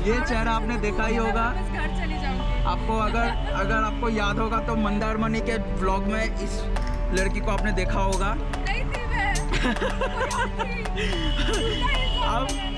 ये चेहरा आपने देखा ही होगा। बस घर चली जाऊंगी। आपको अगर आपको याद होगा तो मंदारमनी के व्लॉग में इस लड़की को आपने देखा होगा। नहीं थी मैं। कोई और थी। अब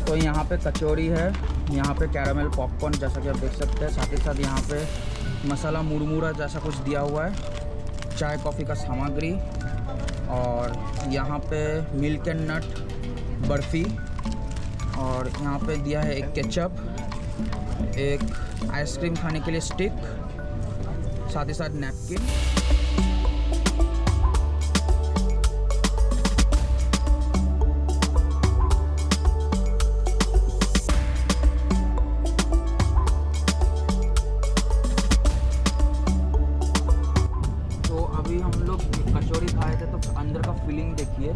तो यहाँ पे कचौरी है, यहाँ पे कैरामेल पॉपकॉर्न जैसा कि आप देख सकते हैं, साथ ही साथ यहाँ पे मसाला मुरमुरा जैसा कुछ दिया हुआ है, चाय कॉफ़ी का सामग्री, और यहाँ पे मिल्क एंड नट बर्फ़ी, और यहाँ पे दिया है एक केचप, एक आइसक्रीम खाने के लिए स्टिक, साथ ही साथ नैपकिन। अभी हम लोग कचौरी खाए थे तो अंदर का फीलिंग देखिए,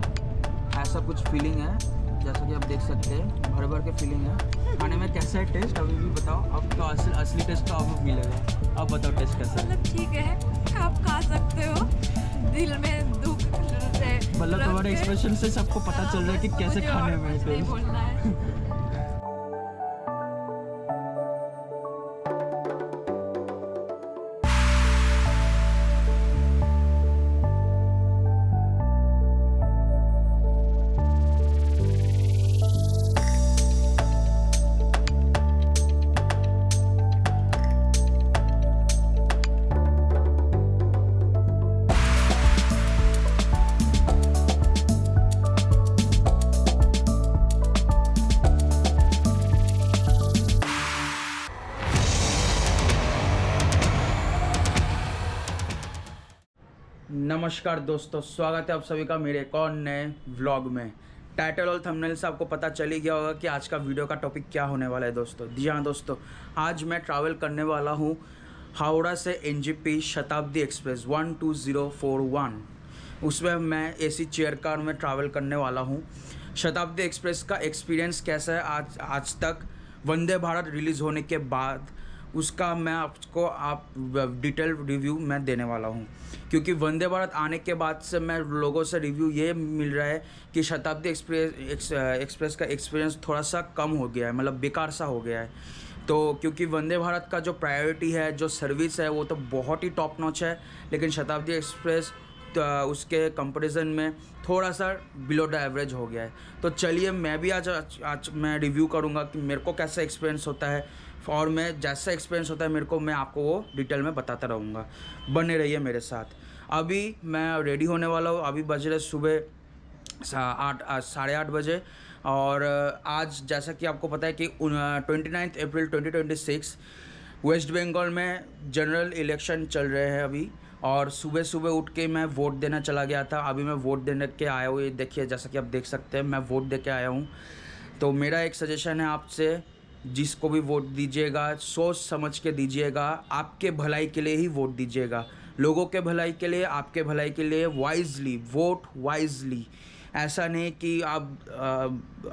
ऐसा कुछ फीलिंग है जैसा कि आप देख सकते हैं, भर भर के फीलिंग है। खाने में कैसा है टेस्ट अभी भी बताओ। अब तो असली टेस्ट तो अब मिलेगा। अब बताओ टेस्ट कैसा है। मतलब ठीक है, आप खा सकते हो। दिल में दुख मतलब तुम्हारे एक्सप्रेशन से सबको पता चल रहा है कि कैसे खाने में नहीं बोलना है। नमस्कार दोस्तों, स्वागत है आप सभी का मेरे एक और नए व्लॉग में। टाइटल और थंबनेल से आपको पता चल ही गया होगा कि आज का वीडियो का टॉपिक क्या होने वाला है दोस्तों। जी हाँ दोस्तों, आज मैं ट्रैवल करने वाला हूँ हावड़ा से एनजेपी शताब्दी एक्सप्रेस 12041। उसमें मैं एसी चेयर कार में ट्रैवल करने वाला हूँ। शताब्दी एक्सप्रेस का एक्सपीरियंस कैसा है आज तक वंदे भारत रिलीज़ होने के बाद, उसका मैं आपको डिटेल रिव्यू मैं देने वाला हूँ। क्योंकि वंदे भारत आने के बाद से मैं लोगों से रिव्यू ये मिल रहा है कि शताब्दी एक्सप्रेस का एक्सपीरियंस थोड़ा सा कम हो गया है, मतलब बेकार सा हो गया है। तो क्योंकि वंदे भारत का जो प्रायोरिटी है, जो सर्विस है, वो तो बहुत ही टॉप नॉच है, लेकिन शताब्दी एक्सप्रेस उसके कंपैरिजन में थोड़ा सा बिलो द एवरेज हो गया है। तो चलिए मैं भी आज मैं रिव्यू करूँगा कि मेरे को कैसा एक्सपीरियंस होता है, और मैं जैसा एक्सपीरियंस होता है मेरे को, मैं आपको वो डिटेल में बताता रहूँगा। बने रहिए मेरे साथ। अभी मैं रेडी होने वाला हूँ। अभी बज रहे सुबह 8:30 बजे। और आज जैसा कि आपको पता है कि 29 अप्रैल 2026 वेस्ट बंगाल में जनरल इलेक्शन चल रहे हैं अभी। और सुबह सुबह उठ के मैं वोट देना चला गया था। अभी मैं वोट देने के आया हूँ, ये देखिए, जैसा कि आप देख सकते हैं मैं वोट दे के आया हूँ। तो मेरा एक सजेशन है आपसे, जिसको भी वोट दीजिएगा सोच समझ के दीजिएगा, आपके भलाई के लिए ही वोट दीजिएगा, लोगों के भलाई के लिए, आपके भलाई के लिए। Wisely vote, wisely. ऐसा नहीं कि आप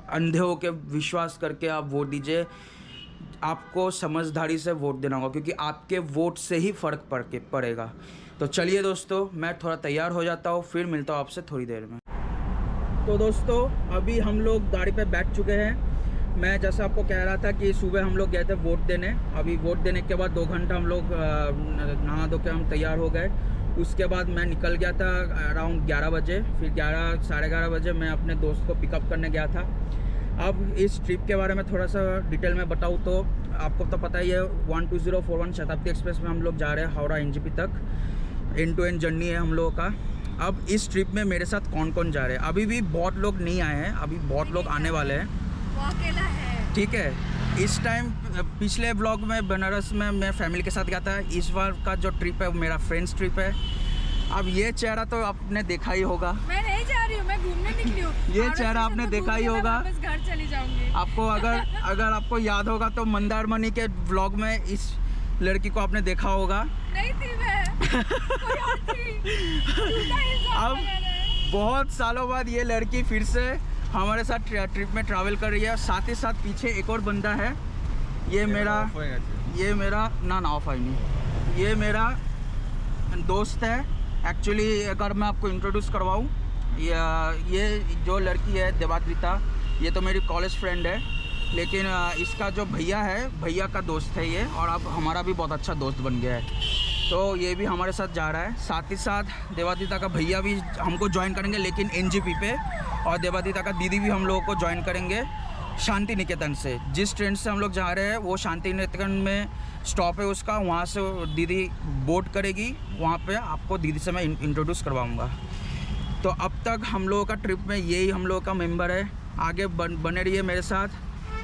अंधे हो के विश्वास करके आप वोट दीजिए। आपको समझदारी से वोट देना होगा, क्योंकि आपके वोट से ही फ़र्क पड़ेगा। तो चलिए दोस्तों, मैं थोड़ा तैयार हो जाता हूँ, फिर मिलता हूँ आपसे थोड़ी देर में। तो दोस्तों अभी हम लोग गाड़ी पे बैठ चुके हैं। मैं जैसा आपको कह रहा था कि सुबह हम लोग गए थे वोट देने। अभी वोट देने के बाद 2 घंटा हम लोग नहा धो के हम तैयार हो गए। उसके बाद मैं निकल गया था अराउंड 11 बजे, फिर 11 साढ़े 11 बजे मैं अपने दोस्त को पिकअप करने गया था। अब इस ट्रिप के बारे में थोड़ा सा डिटेल में बताऊँ तो आपको तो पता ही है 12041 शताब्दी एक्सप्रेस में हम लोग जा रहे हैं हावड़ा एनजेपी तक। एंड टू एंड जर्नी है हम लोगों का। अब इस ट्रिप में मेरे साथ कौन कौन जा रहे हैं, अभी भी बहुत लोग नहीं आए हैं, अभी बहुत लोग आने वाले हैं, वो अकेला है। ठीक है। इस टाइम पिछले ब्लॉग में बनारस में मैं फैमिली के साथ गया था, इस बार का जो ट्रिप है वो मेरा फ्रेंड्स ट्रिप है। अब ये चेहरा तो आपने देखा ही होगा, मैं नहीं जा रही हूँ, मैं घूमने निकली हूँ। ये चेहरा आपने देखा ही होगा। बस घर चली जाऊंगी। आपको अगर आपको याद होगा तो मंदारमनी के ब्लॉग में इस लड़की को आपने देखा होगा। नहीं थी मैं, कोई और थी। झूठा इल्जाम अब लगा रहे हैं। बहुत सालों बाद ये लड़की फिर से हमारे साथ ट्रिप में ट्रैवल कर रही है। साथ ही साथ पीछे एक और बंदा है, ये मेरा ना ऑफ आई नहीं, ये मेरा दोस्त है। एक्चुअली अगर मैं आपको इंट्रोड्यूस करवाऊँ, ये जो लड़की है देवाद्रिता, ये तो मेरी कॉलेज फ्रेंड है, लेकिन इसका जो भैया है, भैया का दोस्त है ये, और अब हमारा भी बहुत अच्छा दोस्त बन गया है। तो ये भी हमारे साथ जा रहा है। साथ ही साथ देवादिता का भैया भी हमको ज्वाइन करेंगे, लेकिन एनजेपी पे, और देवादिता का दीदी भी हम लोगों को ज्वाइन करेंगे शांति निकेतन से। जिस ट्रेन से हम लोग जा रहे हैं वो शांति निकेतन में स्टॉप है उसका, वहाँ से दीदी बोर्ड करेगी, वहाँ पे आपको दीदी से मैं इंट्रोड्यूस करवाऊँगा। तो अब तक हम लोगों का ट्रिप में यही हम लोगों का मेंबर है। आगे बने रहिए मेरे साथ।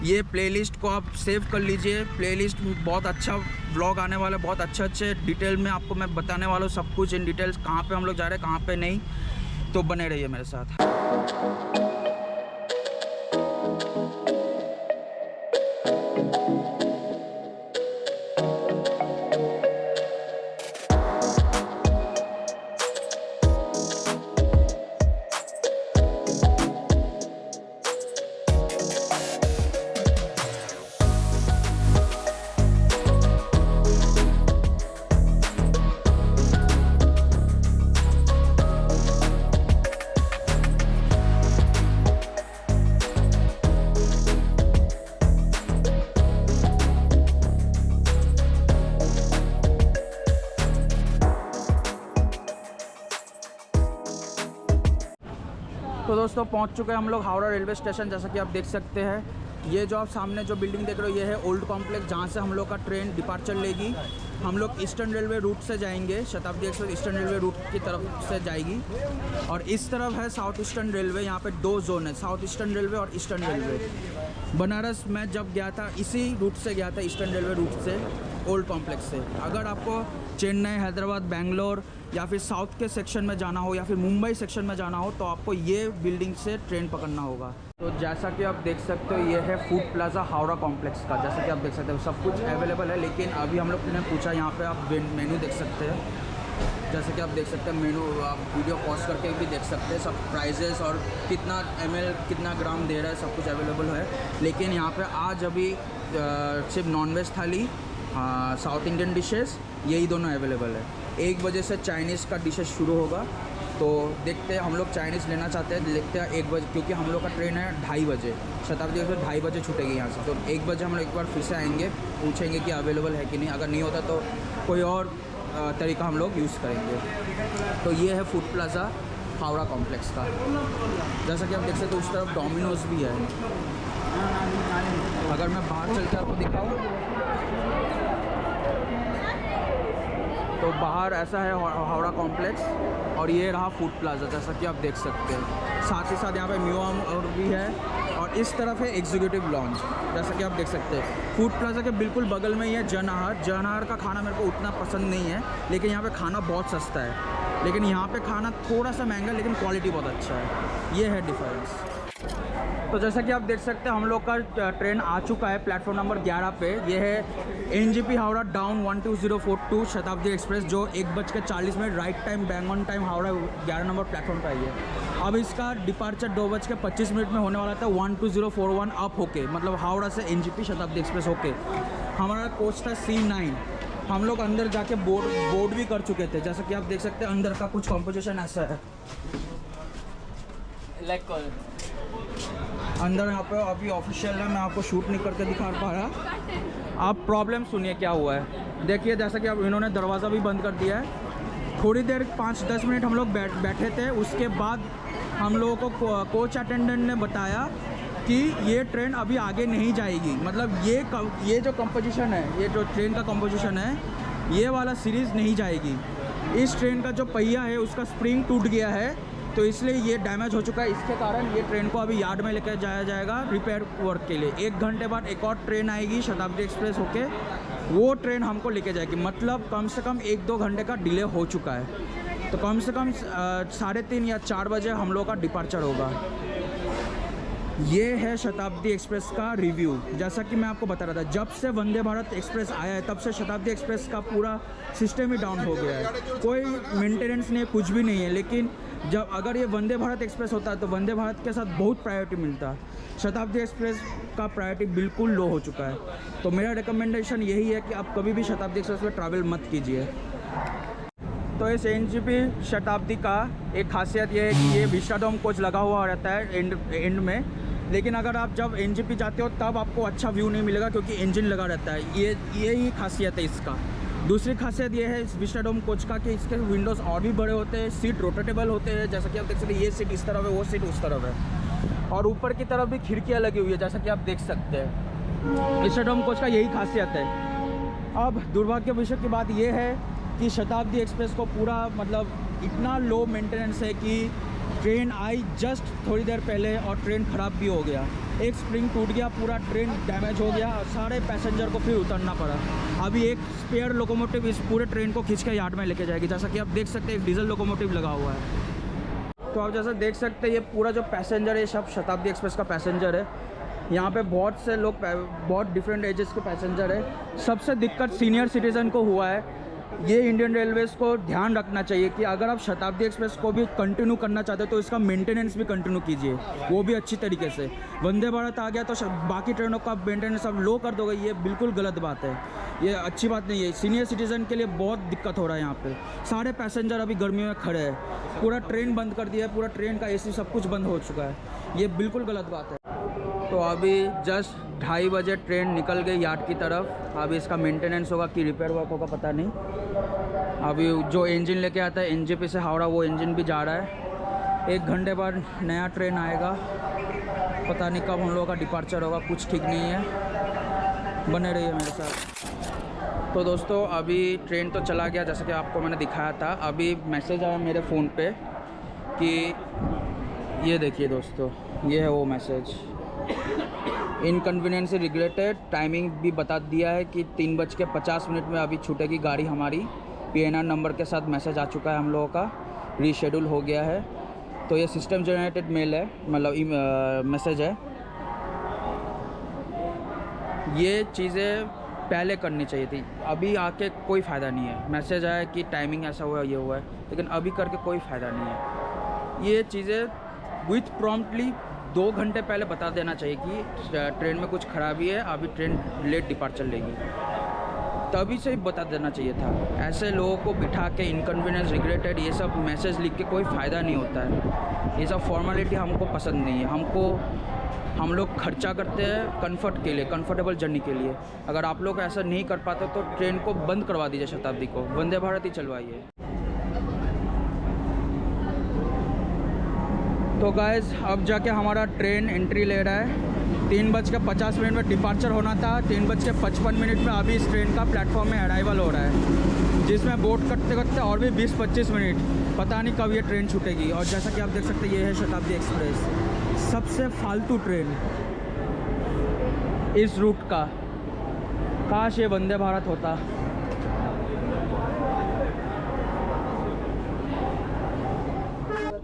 ये प्लेलिस्ट को आप सेव कर लीजिए, प्लेलिस्ट में बहुत अच्छा व्लॉग आने वाला है, बहुत अच्छे डिटेल में आपको मैं बताने वाला हूँ सब कुछ इन डिटेल्स, कहाँ पे हम लोग जा रहे हैं कहाँ पे नहीं। तो बने रहिए मेरे साथ। तो दोस्तों पहुंच चुके हैं हम लोग हावड़ा रेलवे स्टेशन। जैसा कि आप देख सकते हैं, ये जो आप सामने जो बिल्डिंग देख रहे हो ये है ओल्ड कॉम्प्लेक्स, जहां से हम लोग का ट्रेन डिपार्चर लेगी। हम लोग ईस्टर्न रेलवे रूट से जाएंगे, शताब्दी एक्सप्रेस ईस्टर्न रेलवे रूट की तरफ से जाएगी। और इस तरफ है साउथ ईस्टर्न रेलवे, यहाँ पे 2 जोन है, साउथ ईस्टर्न रेलवे और ईस्टर्न रेलवे। बनारस में जब गया था इसी रूट से गया था, ईस्टर्न रेलवे रूट से, ओल्ड कॉम्प्लेक्स से। अगर आपको चेन्नई, हैदराबाद, बेंगलोर या फिर साउथ के सेक्शन में जाना हो या फिर मुंबई सेक्शन में जाना हो तो आपको ये बिल्डिंग से ट्रेन पकड़ना होगा। तो जैसा कि आप देख सकते हो ये है फूड प्लाजा हावड़ा कॉम्प्लेक्स का। जैसा कि आप देख सकते हो सब कुछ अवेलेबल है, लेकिन अभी हम लोग ने पूछा, यहाँ पे आप मेनू देख सकते हैं। जैसे कि आप देख सकते हैं मेनू, आप वीडियो पॉज करके भी देख सकते हैं, सब प्राइजेस और कितना ml कितना ग्राम दे रहा है सब कुछ अवेलेबल है। लेकिन यहाँ पे आज अभी सिर्फ नॉनवेज थाली, साउथ इंडियन डिशेस, यही दोनों अवेलेबल है। 1 बजे से चाइनीज़ का डिशेस शुरू होगा, तो देखते हैं, हम लोग चाइनीज़ लेना चाहते हैं, देखते हैं 1 बजे, क्योंकि हम लोग का ट्रेन है 2:30 बजे, शताब्दी एक्सप्रेस 2:30 बजे छूटेगी यहाँ से। तो 1 बजे हम लोग एक बार फिर से आएंगे, पूछेंगे कि अवेलेबल है कि नहीं, अगर नहीं होता तो कोई और तरीका हम लोग यूज़ करेंगे। तो ये है फूड प्लाजा हावड़ा कॉम्प्लेक्स का। जैसा कि आप देख सकते हो उस तरफ डोमिनोज भी है। अगर मैं बाहर चल के आपको दिखाऊँ तो बाहर ऐसा है हावड़ा कॉम्प्लेक्स, और ये रहा फूड प्लाजा, जैसा कि आप देख सकते हैं। साथ ही साथ यहाँ पे म्यूजियम और भी है, और इस तरफ है एग्जीक्यूटिव लॉन्ज, जैसा कि आप देख सकते हैं। फूड प्लाजा के बिल्कुल बगल में ही है जनआहार। जनआहार का खाना मेरे को उतना पसंद नहीं है, लेकिन यहाँ पे खाना बहुत सस्ता है, लेकिन यहाँ पे खाना थोड़ा सा महंगा, लेकिन क्वालिटी बहुत अच्छा है। ये है डिफरेंस। तो जैसा कि आप देख सकते हैं हम लोग का ट्रेन आ चुका है प्लेटफॉर्म नंबर 11 पे। ये है एनजेपी हावड़ा डाउन 12042 शताब्दी एक्सप्रेस, जो 1:40 right time bang on time Howrah 11 number platform का ही है। अब इसका डिपार्चर 2:25 में होने वाला था 12041 अप होके, मतलब हावड़ा से एनजेपी शताब्दी एक्सप्रेस होके। हमारा कोच था C9। हम लोग अंदर जाके बोर्ड भी कर चुके थे। जैसा कि आप देख सकते हैं अंदर का कुछ कॉम्पोजिशन ऐसा है, अंदर यहाँ पे अभी ऑफिशियल है, मैं आपको शूट नहीं करके दिखा पा रहा। आप प्रॉब्लम सुनिए क्या हुआ है। देखिए, जैसा कि अब इन्होंने दरवाज़ा भी बंद कर दिया है, थोड़ी देर 5-10 मिनट हम लोग बैठे थे। उसके बाद हम लोगों को कोच अटेंडेंट ने बताया कि ये ट्रेन अभी आगे नहीं जाएगी। मतलब ये जो कंपोजिशन है, ये जो ट्रेन का कंपोजिशन है, ये वाला सीरीज़ नहीं जाएगी। इस ट्रेन का जो पहिया है उसका स्प्रिंग टूट गया है, तो इसलिए ये डैमेज हो चुका है। इसके कारण ये ट्रेन को अभी यार्ड में लेकर जाया जाएगा रिपेयर वर्क के लिए। 1 घंटे बाद एक और ट्रेन आएगी शताब्दी एक्सप्रेस होके, वो ट्रेन हमको लेके जाएगी। मतलब कम से कम 1-2 घंटे का डिले हो चुका है। तो कम से कम 3:30 या 4 बजे हम लोग का डिपार्चर होगा। ये है शताब्दी एक्सप्रेस का रिव्यू। जैसा कि मैं आपको बता रहा था, जब से वंदे भारत एक्सप्रेस आया है तब से शताब्दी एक्सप्रेस का पूरा सिस्टम ही डाउन हो गया है। कोई मेंटेनेंस नहीं है, कुछ भी नहीं है। लेकिन जब अगर ये वंदे भारत एक्सप्रेस होता है तो वंदे भारत के साथ बहुत प्रायोरिटी मिलता। शताब्दी एक्सप्रेस का प्रायोरिटी बिल्कुल लो हो चुका है। तो मेरा रिकमेंडेशन यही है कि आप कभी भी शताब्दी एक्सप्रेस में ट्रैवल मत कीजिए। तो इस एनजीपी शताब्दी का एक खासियत ये है कि ये विस्टाडोम कोच लगा हुआ रहता है एंड में। लेकिन अगर आप जब एनजीपी जाते हो तब आपको अच्छा व्यू नहीं मिलेगा, क्योंकि इंजन लगा रहता है। ये ही खासियत है इसका। दूसरी खासियत ये है इस विस्टाडोम कोच का कि इसके विंडोज़ और भी बड़े होते हैं, सीट रोटेटेबल होते हैं। जैसा कि आप देख सकते हैं, ये सीट इस तरफ है, वो सीट उस तरफ है, और ऊपर की तरफ भी खिड़कियाँ लगी हुई है, जैसा कि आप देख सकते हैं। विस्टाडोम कोच का यही खासियत है। अब दुर्भाग्य विषय की बात यह है कि शताब्दी एक्सप्रेस को पूरा मतलब इतना लो मेंटेनेंस है कि ट्रेन आई जस्ट थोड़ी देर पहले और ट्रेन ख़राब भी हो गया। एक स्प्रिंग टूट गया, पूरा ट्रेन डैमेज हो गया और सारे पैसेंजर को फिर उतरना पड़ा। अभी एक स्पेयर लोकोमोटिव इस पूरे ट्रेन को खींच के यार्ड में लेके जाएगी। जैसा कि आप देख सकते हैं, एक डीजल लोकोमोटिव लगा हुआ है। तो आप जैसा देख सकते हैं, ये पूरा जो पैसेंजर है सब शताब्दी एक्सप्रेस का पैसेंजर है। यहाँ पे बहुत से लोग, बहुत डिफरेंट एजेस के पैसेंजर है। सबसे दिक्कत सीनियर सिटीज़न को हुआ है। ये इंडियन रेलवेज़ को ध्यान रखना चाहिए कि अगर आप शताब्दी एक्सप्रेस को भी कंटिन्यू करना चाहते हो तो इसका मेंटेनेंस भी कंटिन्यू कीजिए, वो भी अच्छी तरीके से। वंदे भारत आ गया तो बाकी ट्रेनों का मेंटेनेंस आप लो कर दोगे, ये बिल्कुल गलत बात है, ये अच्छी बात नहीं है। सीनियर सिटीज़न के लिए बहुत दिक्कत हो रहा है यहाँ पे। सारे पैसेंजर अभी गर्मियों में खड़े हैं, पूरा ट्रेन बंद कर दिया है, पूरा ट्रेन का AC सब कुछ बंद हो चुका है, ये बिल्कुल गलत बात है। तो अभी जस्ट 2:30 बजे ट्रेन निकल गई यार्ड की तरफ। अभी इसका मेंटेनेंस होगा कि रिपेयर वर्क होगा पता नहीं। अभी जो इंजन लेके आता है एनजेपी से हावड़ा, वो इंजन भी जा रहा है। 1 घंटे बाद नया ट्रेन आएगा, पता नहीं कब हम लोगों का डिपार्चर होगा, कुछ ठीक नहीं है। बने रहिए मेरे साथ। तो दोस्तों अभी ट्रेन तो चला गया, जैसा कि आपको मैंने दिखाया था। अभी मैसेज आया मेरे फ़ोन पे कि ये देखिए दोस्तों, ये है वो मैसेज, इनकन्वीनियंस रिग्रेटेड। टाइमिंग भी बता दिया है कि 3:50 में अभी छूटेगी गाड़ी हमारी। PNR नंबर के साथ मैसेज आ चुका है हम लोगों का, रीशेड्यूल हो गया है। तो ये सिस्टम जनरेटेड मेल है, मतलब मैसेज है। ये चीज़ें पहले करनी चाहिए थी, अभी आके कोई फ़ायदा नहीं है। मैसेज आया कि टाइमिंग ऐसा हुआ, ये हुआ है, लेकिन अभी करके कोई फ़ायदा नहीं है। ये चीज़ें विथ प्रॉम्प्टली 2 घंटे पहले बता देना चाहिए कि ट्रेन में कुछ खराबी है, अभी ट्रेन लेट डिपार्चर लेगी, तभी से ही बता देना चाहिए था। ऐसे लोगों को बिठा के इनकन्वीनियंस रिग्रेटेड ये सब मैसेज लिख के कोई फ़ायदा नहीं होता है। ये सब फॉर्मेलिटी हमको पसंद नहीं है। हम लोग खर्चा करते हैं कंफर्ट के लिए, कंफर्टेबल जर्नी के लिए। अगर आप लोग ऐसा नहीं कर पाते तो ट्रेन को बंद करवा दीजिए, शताब्दी को वंदे भारत ही चलवाइए। तो गाइस अब जाके हमारा ट्रेन एंट्री ले रहा है। 3:50 में डिपार्चर होना था, 3:55 में अभी इस ट्रेन का प्लेटफॉर्म में अराइवल हो रहा है, जिसमें बोट करते करते और भी 20-25 मिनट, पता नहीं कब ये ट्रेन छूटेगी। और जैसा कि आप देख सकते हैं, ये है शताब्दी एक्सप्रेस, सबसे फालतू ट्रेन इस रूट का। काश ये वंदे भारत होता।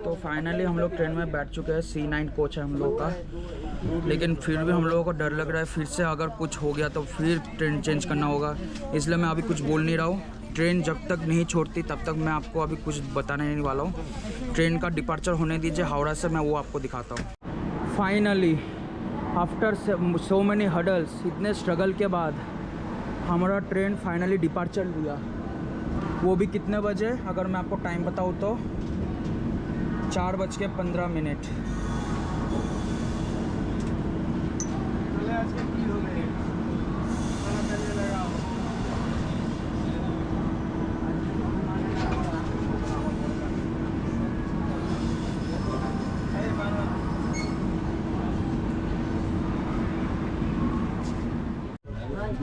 तो फाइनली हम लोग ट्रेन में बैठ चुके हैं। C9 कोच है हम लोग का, लेकिन फिर भी हम लोगों को डर लग रहा है फिर से अगर कुछ हो गया तो फिर ट्रेन चेंज करना होगा, इसलिए मैं अभी कुछ बोल नहीं रहा हूँ। ट्रेन जब तक नहीं छोड़ती तब तक मैं आपको अभी कुछ बताने नहीं वाला हूँ। ट्रेन का डिपार्चर होने दीजिए हावड़ा से, मैं वो आपको दिखाता हूँ। Finally after so many hurdles, इतने स्ट्रगल के बाद हमारा ट्रेन फाइनली डिपार्चर लिया। वो भी कितने बजे, अगर मैं आपको टाइम बताऊँ तो 4:15।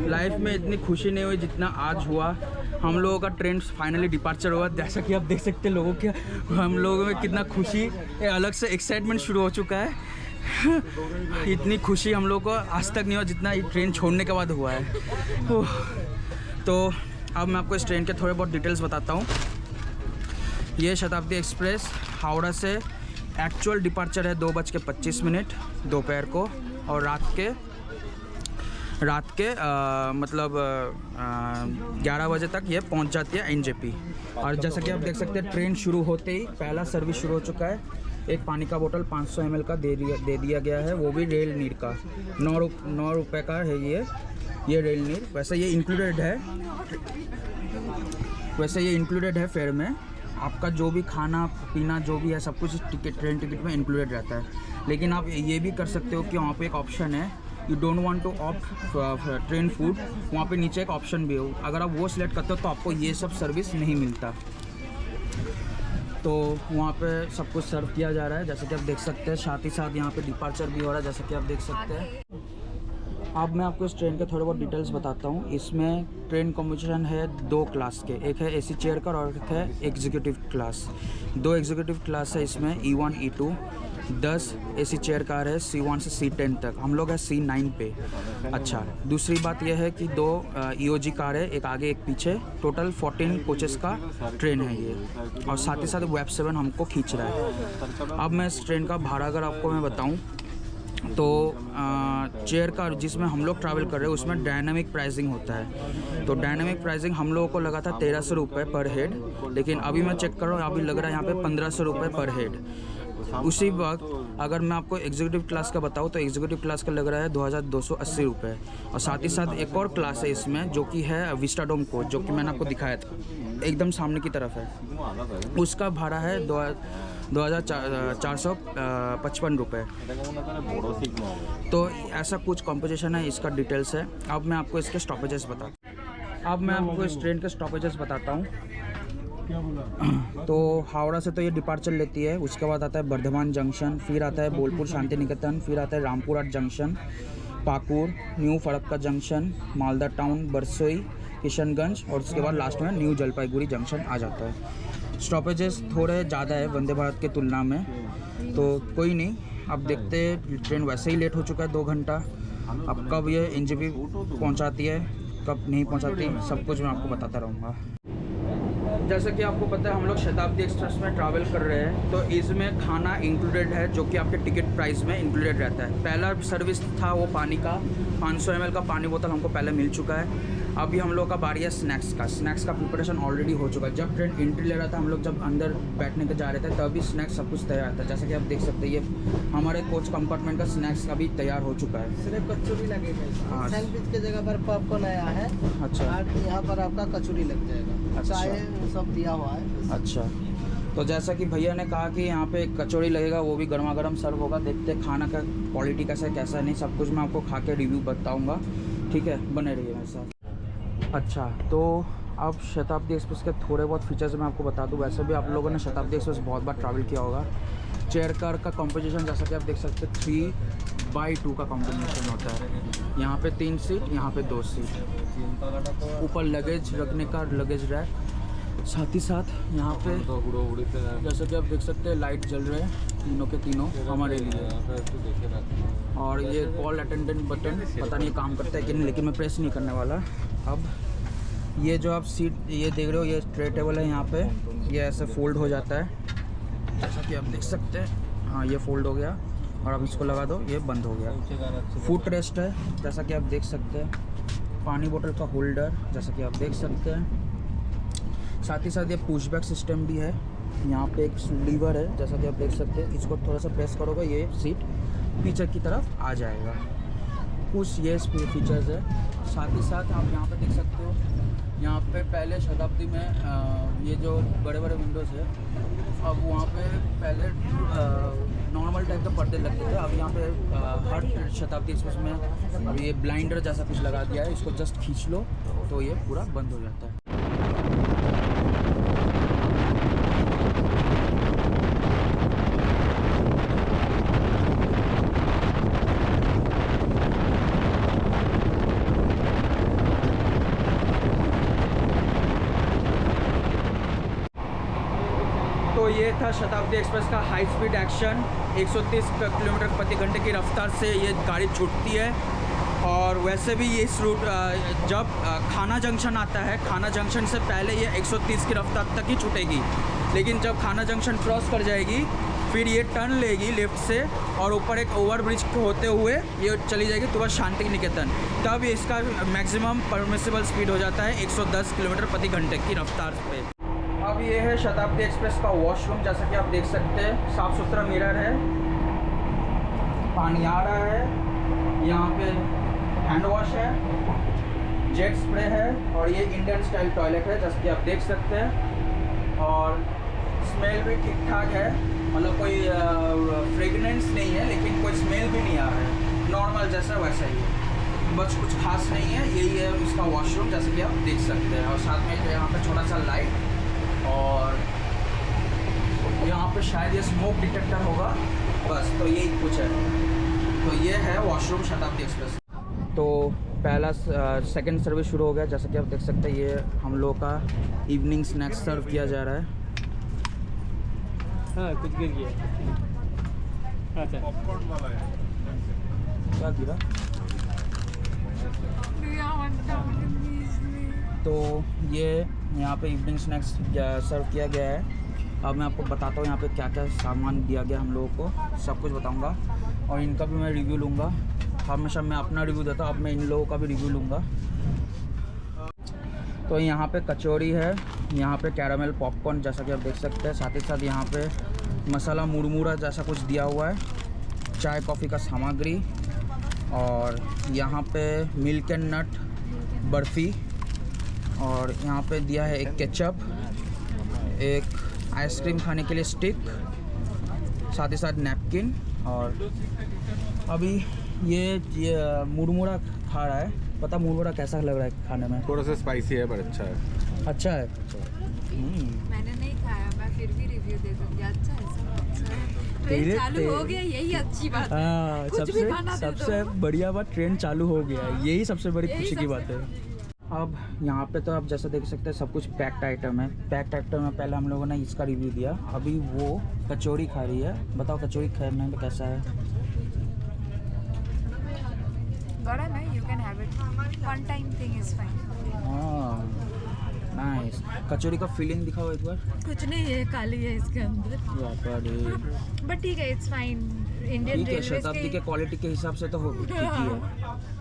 लाइफ में इतनी खुशी नहीं हुई जितना आज हुआ। हम लोगों का ट्रेन फाइनली डिपार्चर हुआ। जैसा कि आप देख सकते हैं लोगों के, हम लोगों में कितना खुशी, एक अलग से एक्साइटमेंट शुरू हो चुका है। इतनी खुशी हम लोग को आज तक नहीं हुआ जितना ये ट्रेन छोड़ने के बाद हुआ है। तो अब मैं आपको इस ट्रेन के थोड़े बहुत डिटेल्स बताता हूँ। ये शताब्दी एक्सप्रेस हावड़ा से एक्चुअल डिपार्चर है 2:25 दोपहर को, और रात के मतलब 11 बजे तक ये पहुंच जाती है एनजेपी। और जैसा कि आप देख सकते हैं ट्रेन शुरू होते ही पहला सर्विस शुरू हो चुका है। एक पानी का बोतल 500 ml का दे दिया गया है, वो भी रेल नीर का। 9 रुपये का है ये रेल नीर। वैसे ये इंक्लूडेड है फेयर में। आपका जो भी खाना पीना जो भी है सब कुछ ट्रेन टिकट में इंक्लूडेड रहता है। लेकिन आप ये भी कर सकते हो कि वहाँ पे एक ऑप्शन है, you don't want to opt train food, वहाँ पे नीचे एक ऑप्शन भी हो। अगर आप वो सिलेक्ट करते हो तो आपको ये सब सर्विस नहीं मिलता। तो वहाँ पे सब कुछ सर्व किया जा रहा है जैसे कि आप देख सकते हैं। साथ ही साथ यहाँ पे डिपार्चर भी हो रहा है जैसे कि आप देख सकते हैं। अब मैं आपको इस ट्रेन के थोड़े बहुत डिटेल्स बताता हूँ। इसमें ट्रेन कॉम्बिनेशन है 2 क्लास के, एक है एसी चेयर का और एक है एग्जीक्यूटिव क्लास। 2 एग्जीक्यूटिव क्लास है इसमें, E1 E2। 10 AC chair car है C1 से C10 तक। हम लोग है C9 पे। अच्छा, दूसरी बात यह है कि 2 EOG कार है, एक आगे एक पीछे। टोटल 14 कोचेस का ट्रेन है ये, और साथ ही साथ वेब 7 हमको खींच रहा है। अब मैं इस ट्रेन का भाड़ा अगर आपको मैं बताऊँ तो चेयर का जिसमें हम लोग ट्रैवल कर रहे हैं उसमें डायनामिक प्राइसिंग होता है। तो डायनामिक प्राइसिंग हम लोगों को लगा था 1300 रुपये पर हेड, लेकिन अभी मैं चेक कर रहा हूँ अभी लग रहा है यहाँ पे 1500 रुपये पर हेड। उसी वक्त अगर मैं आपको एग्जीक्यूटिव क्लास का बताऊँ तो एग्जीक्यूटिव क्लास का लग रहा है 2280 रुपये। और साथ ही साथ एक और क्लास है इसमें जो कि है विस्टाडोम कोच, जो कि मैंने आपको दिखाया था, एकदम सामने की तरफ है। उसका भाड़ा है 2455 रुपये। तो ऐसा कुछ कॉम्पोजिशन है, इसका डिटेल्स है। अब मैं आपको इसके स्टॉपेजेस इस ट्रेन के स्टॉपेजेस बताता हूँ। तो हावड़ा से तो ये डिपार्चर लेती है, उसके बाद आता है बर्धमान जंक्शन, फिर आता है बोलपुर शांति निकेतन, फिर आता है Rampurhat junction, Pakur, new Farakka junction, Malda town, Barsoi, Kishanganj, और उसके बाद लास्ट में न्यू जलपाईगुड़ी जंक्शन आ जाता है। स्टॉपेजेस थोड़े ज़्यादा है वंदे भारत के तुलना में, तो कोई नहीं। अब देखते हैं, ट्रेन वैसे ही लेट हो चुका है 2 घंटा। अब कब ये एनजेपी पहुंचाती है कब नहीं पहुंचाती सब कुछ मैं आपको बताता रहूँगा। जैसा कि आपको पता है हम लोग शताब्दी एक्सप्रेस में ट्रैवल कर रहे हैं, तो इसमें खाना इंक्लूडेड है जो कि आपके टिकट प्राइस में इंक्लूडेड रहता है। पहला सर्विस था वो पानी का, 500 ml का पानी बोतल हमको पहले मिल चुका है। अभी हम लोग का बारी है स्नैक्स का प्रिपरेशन ऑलरेडी हो चुका है। जब ट्रेन एंट्री ले रहा था हम लोग जब अंदर बैठने के जा रहे थे तभी स्नैक्स सब कुछ तैयार था। जैसा कि आप देख सकते हैं ये हमारे कोच कंपार्टमेंट का स्नैक्स का भी तैयार हो चुका है। सिर्फ कचौरी लगेगा। हाँ, सैंडविच के जगह पर पॉपकॉर्न आया है। अच्छा, यहाँ पर आपका कचौरी लग जाएगा। अच्छा, चाय सब दिया हुआ है। अच्छा, तो जैसा कि भैया ने कहा कि यहाँ पे कचौड़ी लगेगा, वो भी गर्मा गर्म सर्व होगा। देखते हैं खाना का क्वालिटी कैसा है कैसा नहीं, सब कुछ मैं आपको खा के रिव्यू बताऊँगा। ठीक है, बने रहिए मेरे साथ। अच्छा, तो अब शताब्दी एक्सप्रेस के थोड़े बहुत फीचर्स मैं आपको बता दूं। वैसे भी आप लोगों ने शताब्दी एक्सप्रेस बहुत बार ट्रैवल किया होगा। चेयर कार का कॉम्पोजिशन जैसा कि आप देख सकते हैं 3/2 का कॉम्बिनेशन होता है। यहाँ पे 3 सीट, यहाँ पे 2 सीट। ऊपर लगेज रखने का लगेज रैक, साथ ही साथ यहाँ पे जैसा कि आप देख सकते हैं लाइट जल रहे हैं तीनों के तीनों हमारे लिए। और ये कॉल अटेंडेंट बटन पता नहीं काम करता है कि नहीं, लेकिन मैं प्रेस नहीं करने वाला। अब ये जो आप सीट ये देख रहे हो ये ट्रे टेबल है, यहाँ पे ये ऐसे फोल्ड हो जाता है जैसा कि आप देख सकते हैं। हाँ, ये फोल्ड हो गया और अब इसको लगा दो, ये बंद हो गया। फुट रेस्ट है जैसा कि आप देख सकते हैं। पानी बोतल का होल्डर जैसा कि आप देख सकते हैं। साथ ही साथ ये पुशबैक सिस्टम भी है। यहाँ पे एक लीवर है जैसा कि आप देख सकते हैं, इसको थोड़ा सा प्रेस करोगे ये सीट पीछे की तरफ आ जाएगा। कुछ ये फीचर्स है। साथ ही साथ आप यहाँ पे देख सकते हो, यहाँ पे पहले शताब्दी में ये जो बड़े बड़े विंडोज़ है, अब वहाँ पे पहले नॉर्मल टाइप के पर्दे लगते थे। अब यहाँ पे हर शताब्दी एक्सप्रेस में अब ये ब्लाइंडर जैसा कुछ लगा दिया है। इसको जस्ट खींच लो तो ये पूरा बंद हो जाता है। तो ये था शताब्दी एक्सप्रेस का हाई स्पीड एक्शन। 130 किलोमीटर प्रति घंटे की रफ्तार से ये गाड़ी छूटती है। और वैसे भी ये इस रूट जब खाना जंक्शन आता है, खाना जंक्शन से पहले ये 130 की रफ्तार तक ही छूटेगी, लेकिन जब खाना जंक्शन क्रॉस कर जाएगी फिर ये टर्न लेगी लेफ़्ट से और ऊपर एक ओवर ब्रिज होते हुए ये चली जाएगी तो बस शांति निकेतन। तब इसका मैक्सिमम परमिसिबल स्पीड हो जाता है 110 किलोमीटर प्रति घंटे की रफ्तार पे। अब ये है शताब्दी एक्सप्रेस का वॉशरूम, जैसा कि आप देख सकते हैं। साफ़ सुथरा मिरर है, पानी आ रहा है, यहाँ पे हैंड वॉश है, जेट स्प्रे है और ये इंडियन स्टाइल टॉयलेट है जैसा कि आप देख सकते हैं। और स्मेल भी ठीक ठाक है, मतलब कोई फ्रेगनेंस नहीं है लेकिन कोई स्मेल भी नहीं आ रहा है, नॉर्मल जैसा वैसा ही है, बस कुछ खास नहीं है। यही है उसका वॉशरूम जैसे कि आप देख सकते हैं। और साथ में यहाँ पे छोटा सा लाइट और यहाँ पे शायद ये स्मोक डिटेक्टर होगा, बस तो यही कुछ है। तो ये है वॉशरूम शताब्दी एक्सप्रेस। तो पहला सेकंड सर्विस शुरू हो गया, जैसा कि आप देख सकते हैं। ये हम लोग का इवनिंग स्नैक्स सर्व किया जा रहा है। हाँ, कुछ गिर गया। अच्छा, पॉपकॉर्न वाला है। क्या गिरा? तो ये यहाँ पे इवनिंग स्नैक्स सर्व किया गया है। अब मैं आपको बताता हूँ यहाँ पे क्या क्या सामान दिया गया हम लोगों को, सब कुछ बताऊँगा और इनका भी मैं रिव्यू लूँगा। हमेशा मैं अपना रिव्यू देता हूँ, अब मैं इन लोगों का भी रिव्यू लूँगा। तो यहाँ पे कचौड़ी है, यहाँ पे कैरामेल पॉपकॉर्न जैसा कि आप देख सकते हैं। साथ ही साथ यहाँ पे मसाला मुरमुरा जैसा कुछ दिया हुआ है, चाय कॉफ़ी का सामग्री और यहाँ पे मिल्क एंड नट बर्फ़ी और यहाँ पे दिया है एक केचप, एक आइसक्रीम खाने के लिए स्टिक, साथ ही साथ नैपकिन। और अभी ये मुरमुरा खा रहा है। पता मुरमुरा कैसा लग रहा है खाने में? थोड़ा सा स्पाइसी है पर अच्छा है। अच्छा है। मैंने नहीं खाया, मैं फिर भी रिव्यू दे दूंगी। अच्छा है, सब अच्छा है। ट्रेन चालू हो गया, यही अच्छी बात है। हाँ, कुछ भी खाना दे दो। सबसे बढ़िया बात ट्रेन चालू हो गया है, यही सबसे बड़ी खुशी की बात है। अब यहाँ पे तो आप जैसा देख सकते हैं सब कुछ पैक्ड आइटम है। पैक्ड आइटम में पहले हम लोगों ने इसका रिव्यू दिया, अभी वो कचौड़ी खा रही है। बताओ कचौड़ी खाने में कैसा है? गरम है, you can have it. One time thing is fine. हाँ, नाइस। कचौड़ी का फीलिंग दिखाओ एक बार। कुछ नहीं है, काली है इसके अंदर। बट ठीक है, इट्स फाइन। इंडियन ठीक है, रेलवे शताब्दी के क्वालिटी के हिसाब से तो हो ठीक ही है।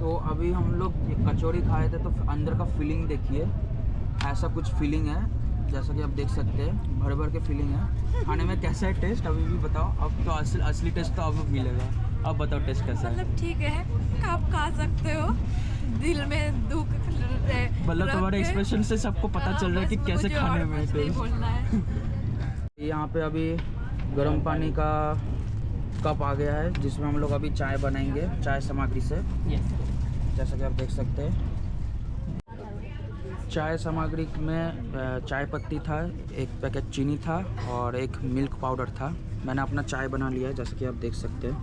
तो अभी हम लोग कचौड़ी खाए थे तो अंदर का फीलिंग देखिए, ऐसा कुछ फीलिंग है जैसा कि आप देख सकते हैं, भर भर के फीलिंग है। खाने में कैसा है टेस्ट अभी भी बताओ। अब तो असली टेस्ट तो अब मिलेगा। अब बताओ टेस्ट कैसा है? मतलब ठीक है, आप खा सकते हो। दिल में दुख मतलब तुम्हारे एक्सप्रेशन से सबको पता चल रहा है कि कैसे खाने में टेस्ट। बोलना है। यहाँ पे अभी गर्म पानी का कप आ गया है जिसमें हम लोग अभी चाय बनाएंगे, चाय सामग्री से। जैसा कि आप देख सकते हैं, चाय सामग्री में चाय पत्ती था, एक पैकेट चीनी था और एक मिल्क पाउडर था। मैंने अपना चाय बना लिया है जैसा कि आप देख सकते हैं।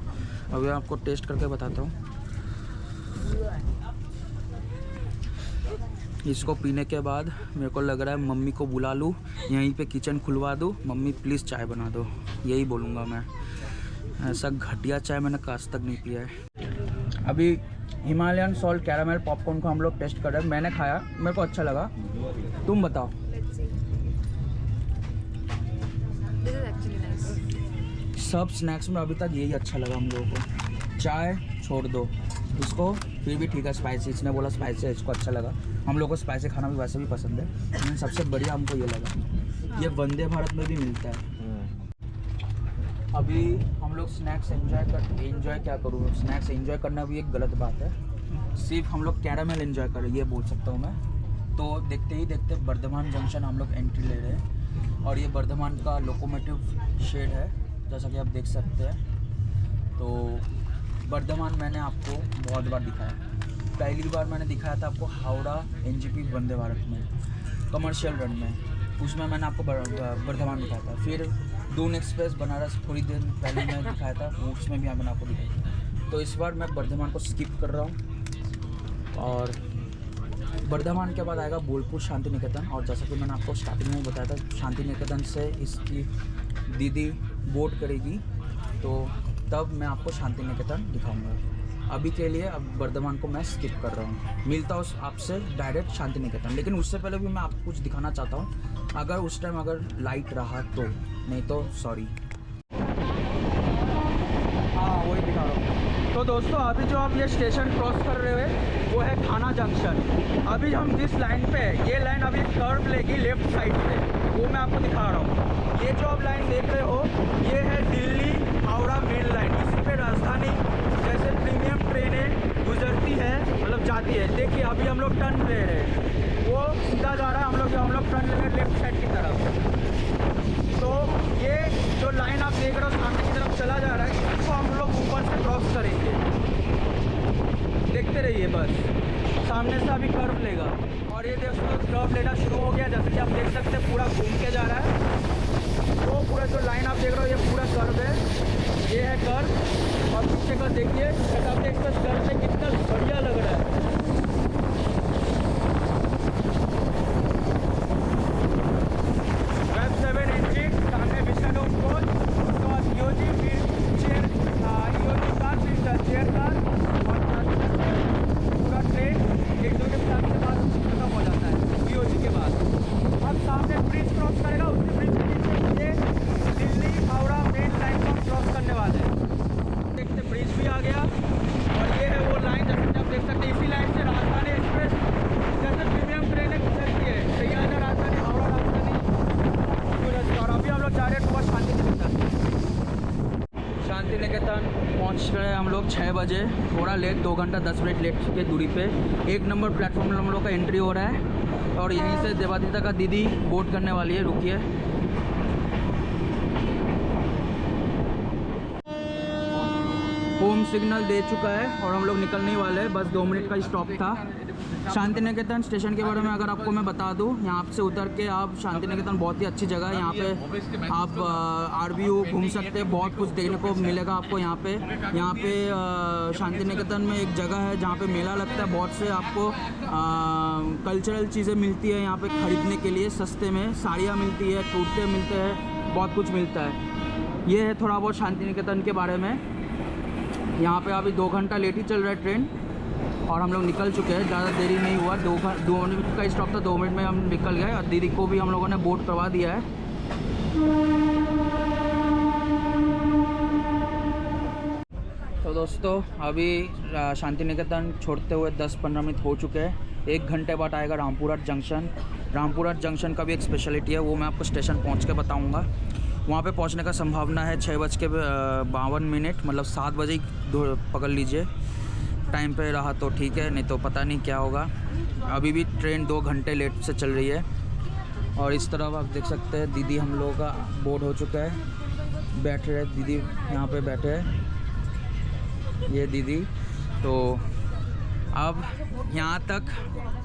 अभी आपको टेस्ट करके बताता हूँ। इसको पीने के बाद मेरे को लग रहा है मम्मी को बुला लूँ, यहीं पे किचन खुलवा दूँ, मम्मी प्लीज़ चाय बना दो, यही बोलूँगा मैं। ऐसा घटिया चाय मैंने आज तक नहीं पिया है। अभी हिमालयन सॉल्ट कैरामेल पॉपकॉर्न को हम लोग टेस्ट कर रहे हैं। मैंने खाया, मेरे को अच्छा लगा, तुम बताओ। This is actually nice. सब स्नैक्स में अभी तक यही अच्छा लगा हम लोगों को। चाय छोड़ दो, इसको फिर भी ठीक है स्पाइसी, इसने बोला स्पाइसी है, इसको अच्छा लगा। हम लोग को स्पाइसी खाना भी वैसे भी पसंद है, लेकिन सबसे बढ़िया हमको ये लगा। ये वंदे भारत में भी मिलता है। अभी हम लोग स्नैक्स एंजॉय क्या करूँ, स्नैक्स एंजॉय करना भी एक गलत बात है। सिर्फ हम लोग कैरामेल एंजॉय करें ये बोल सकता हूँ मैं। तो देखते ही देखते बर्धमान जंक्शन हम लोग एंट्री ले रहे हैं और ये बर्धमान का लोकोमोटिव शेड है जैसा कि आप देख सकते हैं। तो बर्धमान मैंने आपको बहुत बार दिखाया, पहली बार मैंने दिखाया था आपको हावड़ा एनजीपी वंदे भारत में, कमर्शियल रन में, उसमें मैंने आपको बर्धमान दिखाया था। फिर दून एक्सप्रेस बनारस थोड़ी देर पहले मैं दिखाया था, उसमें भी मैंने आपको दिखाया था। तो इस बार मैं बर्धमान को स्किप कर रहा हूँ और बर्धमान के बाद आएगा बोलपुर शांति निकेतन। और जैसा कि मैंने आपको स्टार्टिंग में बताया था, शांति निकेतन से इसकी दीदी बोट करेगी, तो तब मैं आपको शांति निकेतन दिखाऊंगा। अभी के लिए अब बर्धमान को मैं स्किप कर रहा हूँ। मिलता हूँ आपसे डायरेक्ट शांति निकेतन। लेकिन उससे पहले भी मैं आपको कुछ दिखाना चाहता हूँ, अगर उस टाइम अगर लाइट रहा तो, नहीं तो सॉरी। हाँ वही दिखा रहा हूँ। तो दोस्तों अभी जो आप ये स्टेशन क्रॉस कर रहे हो वो है थाना जंक्शन। अभी हम जिस लाइन पे, ये लाइन अभी कर्व लेगी लेफ्ट साइड से, वो मैं आपको दिखा रहा हूँ। ये जो आप लाइन देख रहे हो ये है दिल्ली हावड़ा मेन लाइन। इसी पे राजधानी जैसे प्रीमियम ट्रेनें गुजरती है, मतलब जाती है। देखिए अभी हम लोग टर्न ले रहे हैं, वो सीधा जा रहा है, हम लोग टर्न ले रहे हैं लेफ्ट साइड की तरफ। तो ये जो लाइन आप देख रहे हो सामने की तरफ चला जा रहा है, इसको हम लोग ऊपर से क्रॉस करेंगे। देखते रहिए बस, सामने से अभी कर्व लेगा और ये दोस्तों कर्व लेना शुरू हो गया। जैसे कि आप देख सकते हैं पूरा घूम के जा रहा है। तो पूरा जो लाइन आप देख रहे हो ये पूरा कर्व है, ये है कर्व। और पीछे का देखिए, आप देख सकते हैं कर्व में कितना बढ़िया लग रहा है। वेब 7 इंजन सामने विशन कोच, उसके बाद ईओजी चेयर, ईओजी कार, फिर चेयर कार, और पूरा ट्रेन एक दो के साथ के बाद खत्म हो जाता है ईओजी के बाद। अब सामने ब्रिज क्रॉस करेगा, उसके ब्रिज के नीचे ये दिल्ली हावड़ा मेन लाइन को क्रॉस करने वाले हैं। देखते ब्रिज भी आ गया और ये है वो लाइन, जैसे आप देख सकते हैं। इसी लाइन से राजधानी एक्सप्रेस जैसे प्रीमियम ट्रेनें गुजरती है, तो यहाँ से राजधानी हावड़ा राजधानी। और अभी हम लोग जा रहे हैं सुबह शांति निकेतन। शांति निकेतन पहुँच गए हम लोग 6 बजे, थोड़ा लेट, 2 घंटा 10 मिनट लेट के दूरी पे। 1 नंबर प्लेटफॉर्म में हम लोग का एंट्री हो रहा है और यहीं से देवादिता का दीदी बोट करने वाली है। रुकिए, होम सिग्नल दे चुका है और हम लोग निकलने वाले हैं। बस 2 मिनट का स्टॉप था। शांति निकेतन स्टेशन के बारे में अगर आपको मैं बता दूं, यहाँ से उतर के आप शांति निकेतन बहुत ही अच्छी जगह है। यहाँ पे आप आरबीयू घूम सकते हैं, बहुत कुछ देखने को मिलेगा आपको यहाँ पे। शांति निकेतन में एक जगह है जहाँ पे मेला लगता है, बहुत से आपको कल्चरल चीज़ें मिलती है यहाँ पे खरीदने के लिए सस्ते में। साड़ियाँ मिलती है, कुर्ते मिलते हैं, बहुत कुछ मिलता है। ये है थोड़ा बहुत शांति निकेतन के बारे में। यहाँ पे अभी 2 घंटा लेट ही चल रहा है ट्रेन और हम लोग निकल चुके हैं, ज़्यादा देरी नहीं हुआ। 2 मिनट का स्टॉप था, 2 मिनट में हम निकल गए और दीदी को भी हम लोगों ने बोट करवा दिया है। तो दोस्तों अभी शांति निकेतन छोड़ते हुए 10-15 मिनट हो चुके हैं। 1 घंटे बाद आएगा रामपुरा जंक्शन। रामपुरा जंक्शन का भी एक स्पेशलिटी है, वो मैं आपको स्टेशन पहुँच के बताऊँगा। वहाँ पे पहुँचने का संभावना है 6:52, मतलब 7 बजे ही पकड़ लीजिए। टाइम पे रहा तो ठीक है, नहीं तो पता नहीं क्या होगा। अभी भी ट्रेन 2 घंटे लेट से चल रही है। और इस तरफ आप देख सकते हैं दीदी हम लोगों का बोर्ड हो चुका है, बैठ रहे दीदी यहाँ पे बैठे हैं, ये दीदी। तो अब यहाँ तक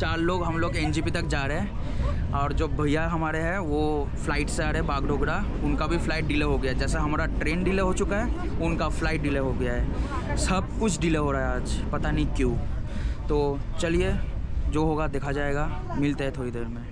4 लोग हम लोग एनजेपी तक जा रहे हैं और जो भैया हमारे हैं वो फ़्लाइट से आ रहे हैं बागडोगरा। उनका भी फ़्लाइट डिले हो गया है, जैसा हमारा ट्रेन डिले हो चुका है उनका फ़्लाइट डिले हो गया है। सब कुछ डिले हो रहा है आज, पता नहीं क्यों। तो चलिए जो होगा देखा जाएगा, मिलते हैं थोड़ी देर में।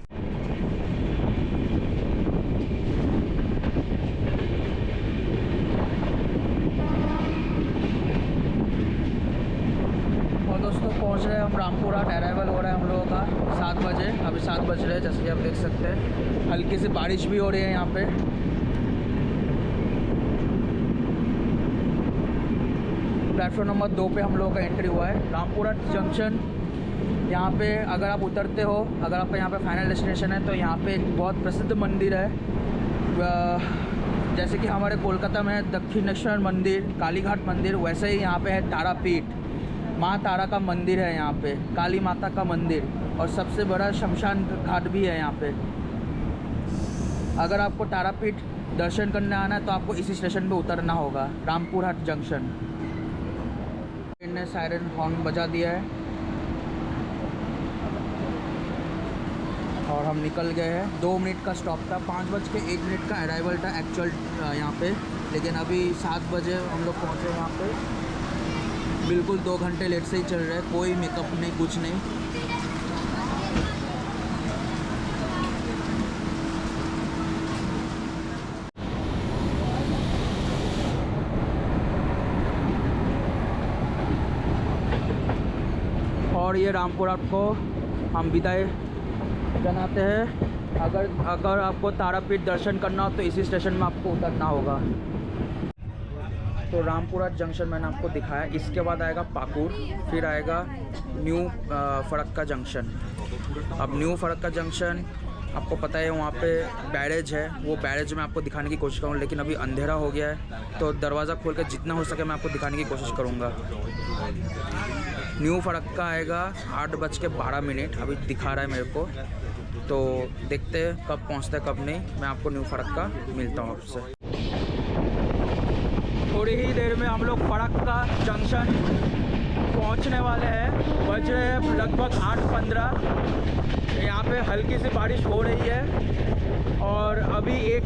और दोस्तों पहुंच रहे हैं हम रामपुरा। अराइवल हो रहा है हम लोगों का 7 बजे। अभी 7 बज रहे हैं, जैसे कि आप देख सकते हैं। हल्की सी बारिश भी हो रही है यहाँ पे। प्लेटफॉर्म नंबर 2 पे हम लोगों का एंट्री हुआ है। रामपुरा जंक्शन, यहाँ पे अगर आप उतरते हो, अगर आपका यहाँ पे फाइनल डेस्टिनेशन है, तो यहाँ पे एक बहुत प्रसिद्ध मंदिर है। जैसे कि हमारे कोलकाता में दक्षिणेश्वर मंदिर, कालीघाट मंदिर, वैसे ही यहाँ पे है तारापीठ। माँ तारा का मंदिर है यहाँ पे, काली माता का मंदिर, और सबसे बड़ा शमशान घाट भी है यहाँ पे। अगर आपको तारापीठ दर्शन करने आना है तो आपको इसी स्टेशन पे उतरना होगा, रामपुरा जंक्शन। ट्रेन ने सायरन हॉर्न बजा दिया है और हम निकल गए हैं। 2 मिनट का स्टॉप था, 5:01 का अराइवल था एक्चुअल यहाँ पे, लेकिन अभी 7 बजे हम लोग पहुँचे यहाँ पे। बिल्कुल 2 घंटे लेट से ही चल रहे हैं, कोई मेकअप नहीं, कुछ नहीं। और ये रामपुरा को हम विदाई जनाते हैं। अगर आपको तारापीठ दर्शन करना हो तो इसी स्टेशन में आपको उतरना होगा। तो रामपुरा जंक्शन मैंने आपको दिखाया, इसके बाद आएगा पाकुड़, फिर आएगा न्यू फरक्का जंक्शन। अब न्यू फरक्का जंक्शन आपको पता है वहाँ पे बैरेज है, वो बैरेज में आपको दिखाने की कोशिश करूँगा, लेकिन अभी अंधेरा हो गया है तो दरवाज़ा खोल कर जितना हो सके मैं आपको दिखाने की कोशिश करूँगा। न्यू फरक्का आएगा 8:12, अभी दिखा रहा है मेरे को, तो देखते हैं कब पहुँचता है कब नहीं। मैं आपको न्यू फरक्का मिलता हूँ आपसे। थोड़ी ही देर में हम लोग फरक्का जंक्शन पहुंचने वाले हैं। बज रहे हैं लगभग 8:15। यहाँ पे हल्की सी बारिश हो रही है और अभी एक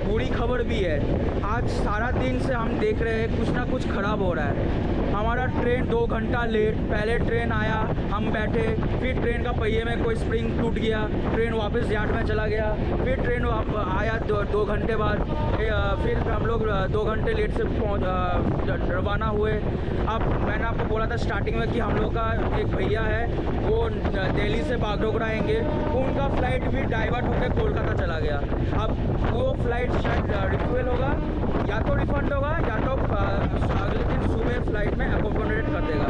बुरी खबर भी है। आज सारा दिन से हम देख रहे हैं कुछ ना कुछ ख़राब हो रहा है। हमारा ट्रेन 2 घंटा लेट, पहले ट्रेन आया, हम बैठे, फिर ट्रेन का पहिए में कोई स्प्रिंग टूट गया, ट्रेन वापस यार्ड में चला गया, फिर ट्रेन आया 2 घंटे बाद, फिर हम लोग 2 घंटे लेट से रवाना हुए। अब मैंने आपको बोला था स्टार्टिंग में कि हम लोग का एक भैया है वो दिल्ली से बागडोगरा आएंगे, उनका फ़्लाइट भी डाइवर्ट होकर कोलकाता चला गया। अब वो फ़्लाइट शायद रिफ्यूल होगा, या तो रिफ़ंड होगा या तो अगले दिन सुबह फ़्लाइट में अकोमोडेट कर देगा।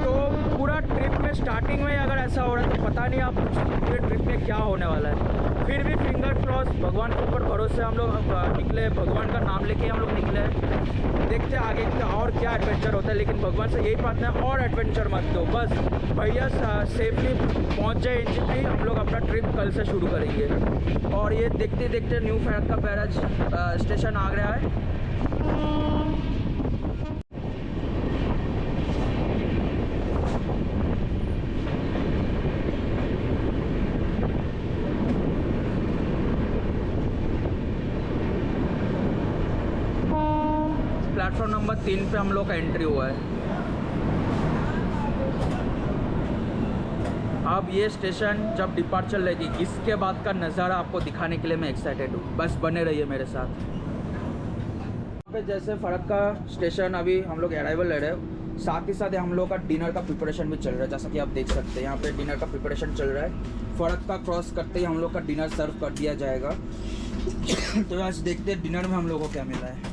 तो पूरा ट्रिप में स्टार्टिंग में अगर ऐसा हो रहा है तो पता नहीं आप पूरे ट्रिप में क्या होने वाला है। फिर भी फिंगर क्रॉस, भगवान के ऊपर भरोसे हम लोग निकले, भगवान का नाम लेके हम लोग निकले। देखते आगे का और क्या एडवेंचर होता है, लेकिन भगवान से यही प्रार्थना है और एडवेंचर मत दो, बस भैया सेफली पहुंच जाए एनजीपी। हम लोग अपना ट्रिप कल से शुरू करेंगे। और ये देखते देखते न्यू फरक्का बैराज स्टेशन आ गया है। प्लेटफॉर्म नंबर 3 पे हम लोग का एंट्री हुआ है। अब ये स्टेशन जब डिपार्चर लेगी, इसके बाद का नज़ारा आपको दिखाने के लिए मैं एक्साइटेड हूँ, बस बने रहिए मेरे साथ। यहाँ पे जैसे फरक्का स्टेशन अभी हम लोग अराइवल ले रहे हैं, साथ ही साथ हम लोग का डिनर का प्रिपरेशन भी चल रहा है। जैसा कि आप देख सकते हैं यहाँ पे डिनर का प्रिपरेशन चल रहा है। फरक्का क्रॉस करते ही हम लोग का डिनर सर्व कर दिया जाएगा। तो आज देखते हैं डिनर में हम लोगों को क्या मिला है।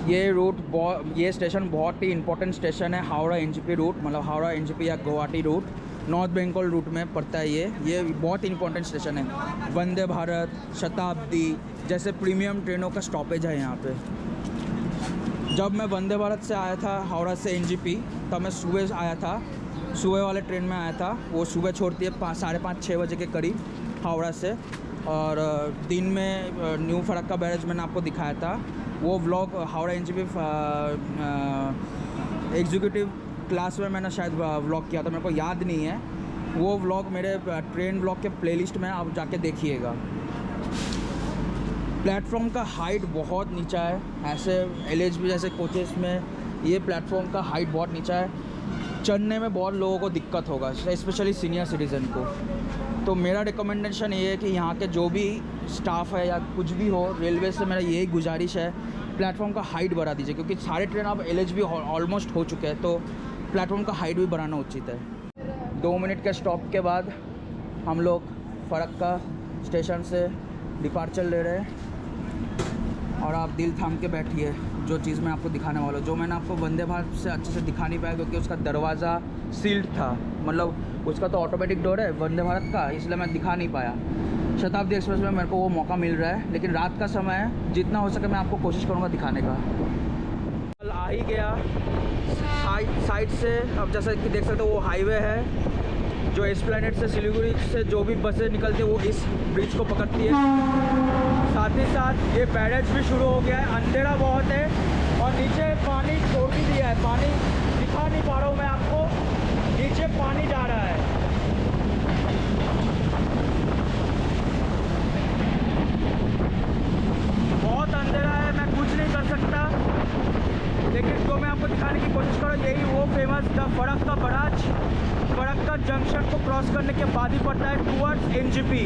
ये स्टेशन बहुत ही इंपॉर्टेंट स्टेशन है, हावड़ा एनजीपी रूट, मतलब हावड़ा एनजीपी या Guwahati route, north Bengal route में पड़ता है। ये बहुत इंपॉर्टेंट स्टेशन है। वंदे भारत, शताब्दी जैसे प्रीमियम ट्रेनों का स्टॉपेज है यहाँ पे। जब मैं वंदे भारत से आया था हावड़ा से एनजीपी, तब मैं सुबह आया था, सुबह वाले ट्रेन में आया था। वो सुबह छोड़ती है 5:30-6 बजे के करीब हावड़ा से, और दिन में न्यू फरक्का बैरेज मैंने आपको दिखाया था। वो vlog Howrah NGP executive class में मैंने शायद व्लॉग किया था, मेरे को याद नहीं है। वो व्लॉग मेरे ट्रेन व्लॉग के प्लेलिस्ट में आप जाके देखिएगा। प्लेटफॉर्म का हाइट बहुत नीचा है, ऐसे एलएचबी जैसे कोचेस में ये प्लेटफॉर्म का हाइट बहुत नीचा है। चढ़ने में बहुत लोगों को दिक्कत होगा, स्पेशली सीनियर सिटीज़न को। तो मेरा रिकमेंडेशन ये है कि यहाँ के जो भी स्टाफ है या कुछ भी हो, रेलवे से मेरा यही गुजारिश है, प्लेटफॉर्म का हाइट बढ़ा दीजिए, क्योंकि सारे ट्रेन अब एलएचबी ऑलमोस्ट हो चुके हैं, तो प्लेटफॉर्म का हाइट भी बढ़ाना उचित है। 2 मिनट के स्टॉप के बाद हम लोग फरक्का स्टेशन से डिपार्चर ले रहे हैं। और आप दिल थाम के बैठिए, जो चीज़ मैं आपको दिखाने वाला हूँ, जो मैंने आपको वंदे भारत से अच्छे से दिखा नहीं पाया क्योंकि उसका दरवाज़ा सील्ड था, मतलब उसका तो ऑटोमेटिक डोर है वंदे भारत का, इसलिए मैं दिखा नहीं पाया। शताब्दी एक्सप्रेस में मेरे को वो मौका मिल रहा है, लेकिन रात का समय है, जितना हो सके मैं आपको कोशिश करूँगा दिखाने का। कल आ ही गया साइड से। अब जैसा कि देख सकते हो वो हाईवे है, जो एस्प्लैनेड से सिलीगुड़ी से जो भी बसें निकलती है वो इस ब्रिज को पकड़ती है। साथ ही साथ ये बैरेज भी शुरू हो गया है। अंधेरा बहुत है और नीचे पानी छोड़ भी दिया है, पानी दिखा नहीं पा रहा हूँ मैं आपको, नीचे पानी जा रहा है। बहुत अंधेरा है, मैं कुछ नहीं कर सकता, लेकिन जो मैं आपको दिखाने की कोशिश करूँ यही वो famous the Farakka barrage, Farakka junction को क्रॉस करने के बाद ही पड़ता है टूवर्ड्स एनजीपी।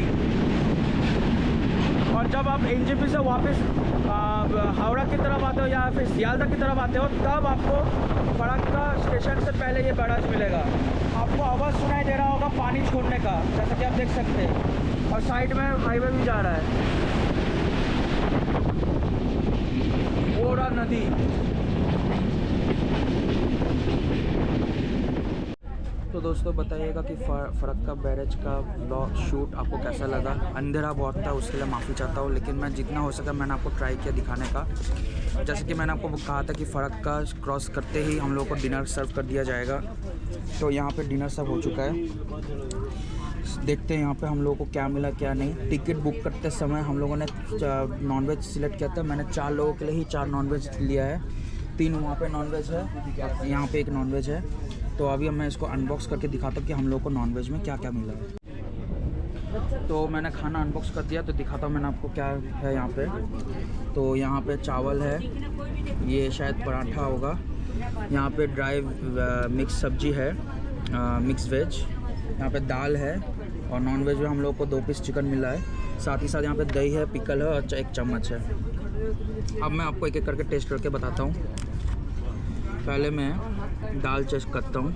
और जब आप एनजेपी से वापस हावड़ा की तरफ आते हो या फिर सियालदह की तरफ आते हो तब आपको फरक्का स्टेशन से पहले ये बैराज मिलेगा। आपको आवाज़ सुनाई दे रहा होगा पानी छोड़ने का, जैसा कि आप देख सकते हैं, और साइड में हाईवे भी जा रहा है, वो रहा नदी। तो दोस्तों बताइएगा कि फरक्का बैरेज का ब्लॉग शूट आपको कैसा लगा। अंधेरा बहुत था, उसके लिए माफ़ी चाहता हूँ, लेकिन मैं जितना हो सका मैंने आपको ट्राई किया दिखाने का। जैसे कि मैंने आपको कहा था कि फरक्का क्रॉस करते ही हम लोगों को डिनर सर्व कर दिया जाएगा। तो यहाँ पे डिनर सर्व हो चुका है, देखते हैं यहाँ पे हम लोगों को क्या मिला क्या नहीं। टिकट बुक करते समय हम लोगों ने नॉनवेज सिलेक्ट किया था। मैंने 4 लोगों के लिए ही 4 नॉनवेज लिया है, 3 वहाँ पे नॉनवेज है, यहाँ पे 1 नॉनवेज है। तो अभी मैं इसको अनबॉक्स करके दिखाता हूँ कि हम लोगों को नॉनवेज में क्या क्या मिला है। तो मैंने खाना अनबॉक्स कर दिया, तो दिखाता हूँ मैंने आपको क्या है यहाँ पे। तो यहाँ पे चावल है, ये शायद पराठा होगा, यहाँ पे ड्राई मिक्स सब्जी है, मिक्स वेज, यहाँ पे दाल है, और नॉन वेज में हम लोग को 2 पीस चिकन मिला है। साथ ही साथ यहाँ पे दही है, पिकल है और 1 चम्मच है। अब मैं आपको एक एक करके टेस्ट करके बताता हूँ। पहले मैं दाल चेक करता हूँ।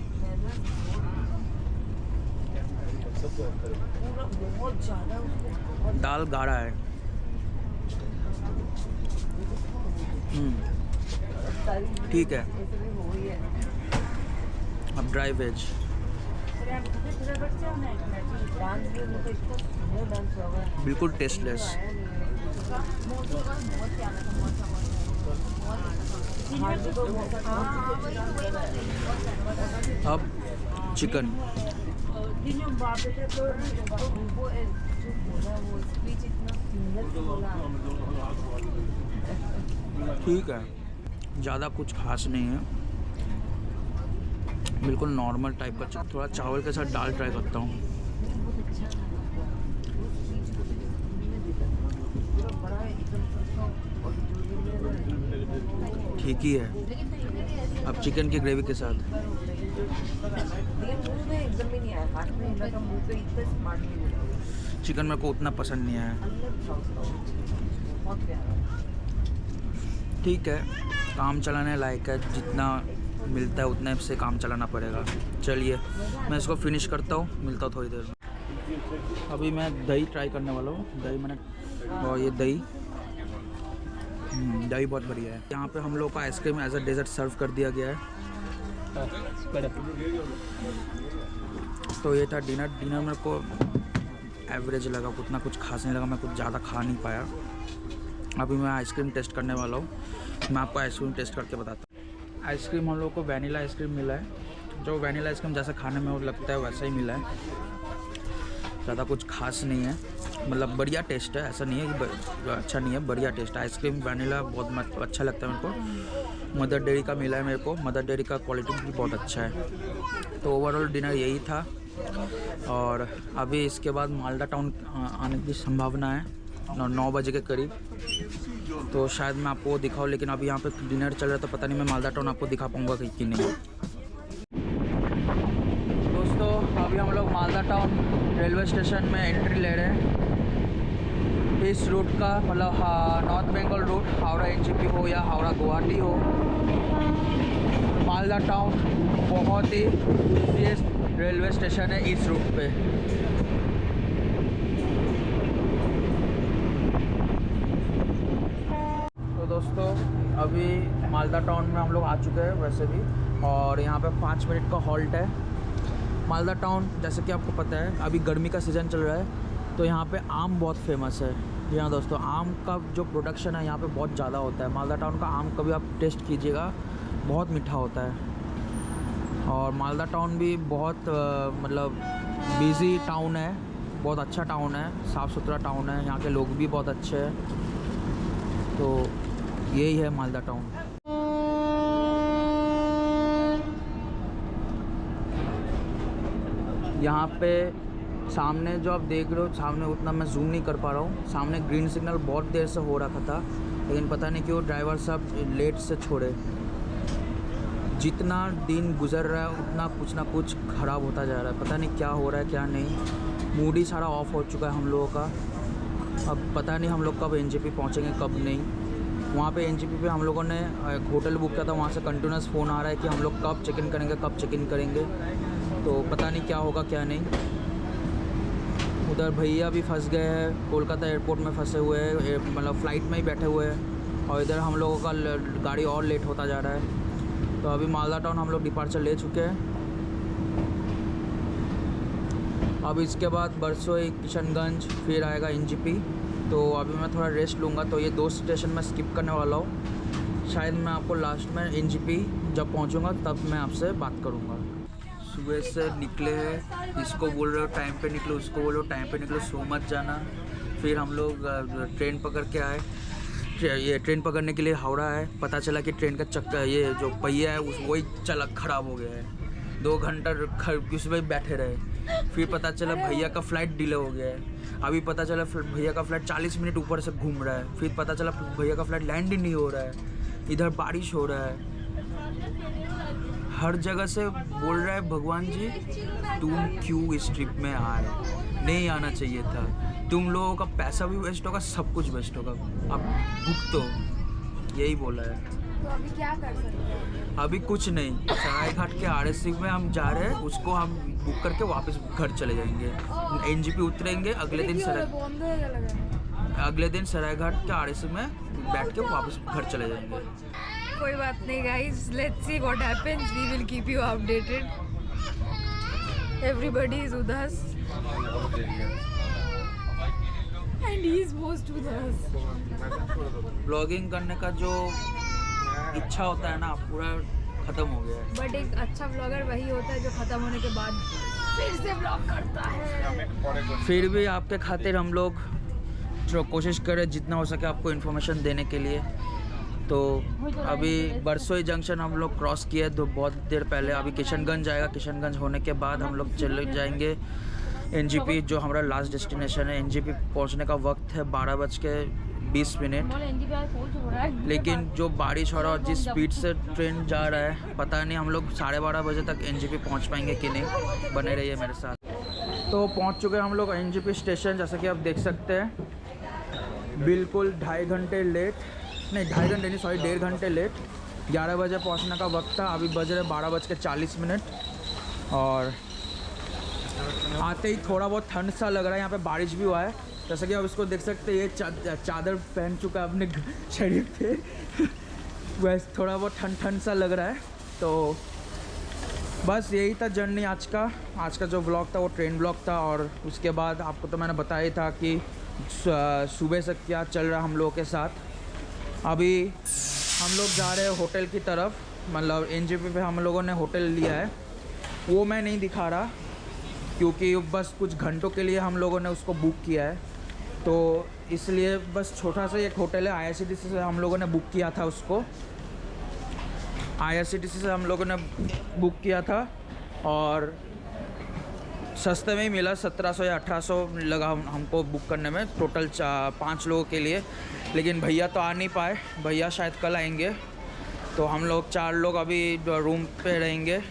दाल गाढ़ा है। ठीक है। अब ड्राई वेज बिल्कुल टेस्टलेस। अब चिकन, ठीक है, ज़्यादा कुछ खास नहीं है, बिल्कुल नॉर्मल टाइप का। थोड़ा चावल के साथ दाल ट्राई करता हूँ। ठीक ही है। अब चिकन की ग्रेवी के साथ चिकन मेरे को उतना पसंद नहीं आया। ठीक है, काम चलाने लायक है, जितना मिलता है उतने से काम चलाना पड़ेगा। चलिए मैं इसको फिनिश करता हूँ, मिलता हूँ थोड़ी देर में। अभी मैं दही ट्राई करने वाला हूँ। दही मैंने, और ये दही बहुत बढ़िया है। यहाँ पे हम लोग को आइसक्रीम एज अ डेजर्ट सर्व कर दिया गया है। तो ये था डिनर। मेरे को एवरेज लगा, उतना कुछ खास नहीं लगा, मैं कुछ ज़्यादा खा नहीं पाया। अभी मैं आइसक्रीम टेस्ट करने वाला हूँ। मैं आपको आइसक्रीम टेस्ट करके बताता हूँ। आइसक्रीम हम लोग को वैनिला आइसक्रीम मिला है। जो वैनिला आइसक्रीम जैसा खाने में वो लगता है वैसा ही मिला है, ज़्यादा कुछ खास नहीं है। मतलब बढ़िया टेस्ट है, ऐसा नहीं है कि अच्छा नहीं है, बढ़िया टेस्ट है। आइसक्रीम वैनिला बहुत अच्छा लगता है मेरे को। मदर डेयरी का मिला है मेरे को, मदर डेयरी का क्वालिटी भी बहुत अच्छा है। तो ओवरऑल डिनर यही था। और अभी इसके बाद मालदा टाउन आने की संभावना है 9 बजे के करीब। तो शायद मैं आपको दिखाऊँ, लेकिन अभी यहाँ पे डिनर चल रहा है तो पता नहीं मैं मालदा टाउन आपको दिखा पाऊँगा कि नहीं। दोस्तों अभी हम लोग मालदा टाउन रेलवे स्टेशन में एंट्री ले रहे हैं। इस रूट का मतलब north Bengal route, Howrah NJP हो या हावड़ा गुवाहाटी हो, मालदा टाउन बहुत ही बिजीएस्ट रेलवे स्टेशन है इस रूट पे। तो दोस्तों अभी मालदा टाउन में हम लोग आ चुके हैं वैसे भी, और यहाँ पे 5 मिनट का हॉल्ट है। मालदा टाउन जैसे कि आपको पता है अभी गर्मी का सीज़न चल रहा है, तो यहाँ पे आम बहुत फेमस है। जी हाँ दोस्तों, आम का जो प्रोडक्शन है यहाँ पे बहुत ज़्यादा होता है। मालदा टाउन का आम कभी आप टेस्ट कीजिएगा, बहुत मीठा होता है। और मालदा टाउन भी बहुत मतलब बिज़ी टाउन है, बहुत अच्छा टाउन है, साफ़ सुथरा टाउन है, यहाँ के लोग भी बहुत अच्छे हैं। तो यही है मालदा टाउन। यहाँ पे सामने जो आप देख रहे हो, सामने उतना मैं जूम नहीं कर पा रहा हूँ। सामने ग्रीन सिग्नल बहुत देर से हो रखा था, लेकिन पता नहीं क्यों ड्राइवर साहब लेट से छोड़े। जितना दिन गुजर रहा है उतना कुछ ना कुछ ख़राब होता जा रहा है, पता नहीं क्या हो रहा है क्या नहीं। मूड ही सारा ऑफ हो चुका है हम लोगों का। अब पता नहीं हम लोग कब एनजेपी पहुँचेंगे कब नहीं। वहाँ पे एनजेपी पे हम लोगों ने एक होटल बुक किया था, वहाँ से कंटिन्यूस फ़ोन आ रहा है कि हम लोग कब चेक इन करेंगे कब चेक इन करेंगे। तो पता नहीं क्या होगा क्या नहीं। उधर भैया भी फंस गए हैं, कोलकाता एयरपोर्ट में फंसे हुए हैं, मतलब फ़्लाइट में ही बैठे हुए हैं। और इधर हम लोगों का गाड़ी और लेट होता जा रहा है। तो अभी मालदा टाउन हम लोग डिपार्चर ले चुके हैं। अब इसके बाद बरसोई, किशनगंज, फिर आएगा एनजेपी। तो अभी मैं थोड़ा रेस्ट लूँगा। तो ये 2 स्टेशन मैं स्किप करने वाला हूँ। शायद मैं आपको लास्ट में एनजेपी जब पहुँचूँगा तब मैं आपसे बात करूँगा। सुबह से निकले हैं, इसको बोल रहे हो टाइम पे निकलो, उसको बोल रहे हो टाइम पे निकलो, सो मत जाना। फिर हम लोग ट्रेन पकड़ के आए। ये ट्रेन पकड़ने के लिए हावड़ा है। पता चला कि ट्रेन का चक्का, ये जो पहिया है वही चलक ख़राब हो गया है। 2 घंटा उसमें बैठे रहे। फिर पता चला भैया का फ़्लाइट डिले हो गया है। अभी पता चला भैया का फ़्लाइट 40 मिनट ऊपर से घूम रहा है। फिर पता चला भैया का फ़्लाइट लैंड ही नहीं हो रहा है। इधर बारिश हो रहा है। हर जगह से बोल रहा है भगवान जी तुम क्यों इस ट्रिप में आए, नहीं आना चाहिए था। तुम लोगों का पैसा भी वेस्ट होगा, सब कुछ वेस्ट होगा। अब भुगतो, यही बोला है। तो अभी क्या कर सकते हैं? अभी कुछ नहीं। सरायघाट के आरएससी में हम जा रहे हैं, उसको हम बुक करके वापस घर चले जाएंगे। एनजेपी उतरेंगे, अगले दिन सरायघाट के आरएससी में बैठ के वापस घर चले जाएंगे। कोई बात नहीं guys, let's see what happens, we will keep you updated. Everybody is उदास एंड ही इज मोस्ट उदास। ब्लॉगिंग करने का जो इच्छा होता है ना, पूरा खत्म हो गया है। बट एक अच्छा ब्लॉगर वही होता है जो खत्म होने के बाद फिर से ब्लॉग करता है। फिर भी आपके खातिर हम लोग जो कोशिश करें जितना हो सके आपको इन्फॉर्मेशन देने के लिए। तो अभी बरसोई जंक्शन हम लोग क्रॉस किए तो बहुत देर पहले। अभी किशनगंज आएगा, किशनगंज होने के बाद हम लोग चले जाएंगे एनजेपी, जो हमारा लास्ट डेस्टिनेशन है। एनजेपी पहुंचने का वक्त है 12:20। लेकिन जो बारिश हो रहा है और जिस स्पीड से ट्रेन जा रहा है, पता नहीं हम लोग 12:30 बजे तक एनजेपी पहुंच पाएंगे कि नहीं। बने रहिए मेरे साथ। तो पहुंच चुके हैं हम लोग एनजेपी स्टेशन। जैसा कि आप देख सकते हैं, बिल्कुल 2.5 घंटे लेट, नहीं 2.5 घंटे नहीं, सॉरी 1.5 घंटे लेट। 11 बजे पहुंचने का वक्त था, अभी बज रहे 12:40। और आते ही थोड़ा बहुत ठंड सा लग रहा है। यहाँ पे बारिश भी हुआ है, जैसा कि आप इसको देख सकते हैं। ये चादर पहन चुका है अपने शरीर पे। वैसे थोड़ा बहुत ठंड सा लग रहा है। तो बस यही था जर्नी आज का जो व्लॉग था वो ट्रेन व्लॉग था। और उसके बाद आपको तो मैंने बताया ही था कि सुबह से क्या चल रहा है हम लोगों के साथ। अभी हम लोग जा रहे हैं होटल की तरफ, मतलब एनजेपी पे हम लोगों ने होटल लिया है। वो मैं नहीं दिखा रहा क्योंकि बस कुछ घंटों के लिए हम लोगों ने उसको बुक किया है। तो इसलिए बस छोटा सा एक होटल है, IRCTC से हम लोगों ने बुक किया था उसको। IRCTC से हम लोगों ने बुक किया था और सस्ते में ही मिला। 1700 या 1800 लगा हमको बुक करने में, टोटल 5 लोगों के लिए। लेकिन भैया तो आ नहीं पाए, भैया शायद कल आएंगे। तो हम लोग 4 लोग अभी रूम पे रहेंगे।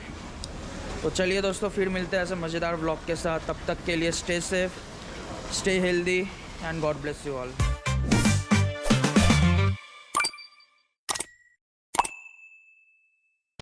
तो चलिए दोस्तों, फिर मिलते हैं ऐसे मज़ेदार व्लॉग के साथ। तब तक के लिए stay safe, stay healthy and God bless you all.